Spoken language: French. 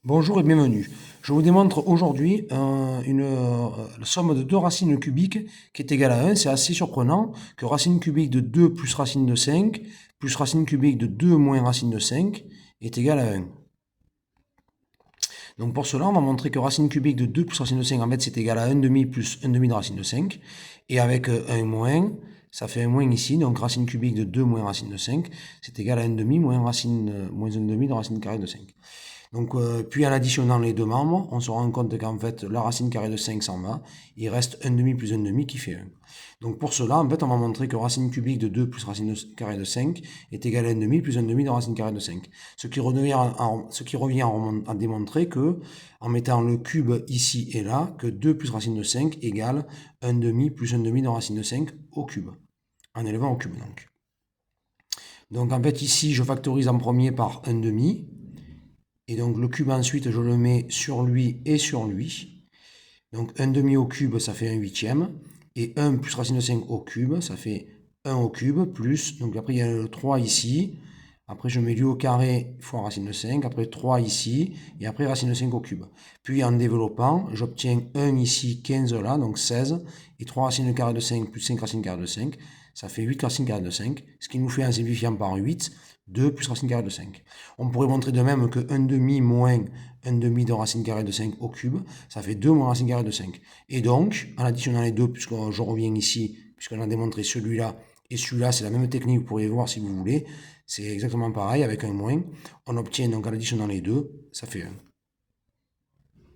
Bonjour et bienvenue. Je vous démontre aujourd'hui la somme de deux racines cubiques qui est égale à 1. C'est assez surprenant que racine cubique de 2 plus racine de 5 plus racine cubique de 2 moins racine de 5 est égal à 1. Donc pour cela, on va montrer que racine cubique de 2 plus racine de 5, en fait, c'est égal à 1 demi plus 1 demi de racine de 5. Et avec 1 moins, ça fait 1 moins ici. Donc racine cubique de 2 moins racine de 5, c'est égal à 1 demi moins 1 demi de racine carrée de 5. Donc, puis en additionnant les deux membres, on se rend compte qu'en fait, la racine carrée de 5 s'en va. Il reste 1 demi plus 1 demi qui fait 1. Donc pour cela, en fait, on va montrer que racine cubique de 2 plus racine carrée de 5 est égal à 1 demi plus 1 demi de racine carrée de 5. Ce qui revient à démontrer que, en mettant le cube ici et là, que 2 plus racine de 5 égale 1 demi plus 1 demi de racine de 5 au cube. En élevant au cube, donc. Donc en fait, ici, je factorise en premier par 1 demi. Et donc le cube ensuite, je le mets sur lui et sur lui. Donc 1 demi au cube, ça fait 1 huitième. Et 1 plus racine de 5 au cube, ça fait 1 au cube, plus, donc après il y a le 3 ici. Après je mets lui au carré fois racine de 5, après 3 ici, et après racine de 5 au cube. Puis en développant, j'obtiens 1 ici, 15 là, donc 16, et 3 racines de carré de 5 plus 5 racines carrées de 5, ça fait 8 racines carrées de 5, ce qui nous fait en simplifiant par 8, 2 plus racine carrée de 5. On pourrait montrer de même que 1 demi moins 1 demi de racine carrée de 5 au cube, ça fait 2 moins racine carrée de 5. Et donc, en additionnant les deux, puisque je reviens ici, puisqu'on a démontré celui-là et celui-là, c'est la même technique, vous pourriez voir si vous voulez, c'est exactement pareil avec un moins. On obtient donc en additionnant les deux, ça fait 1.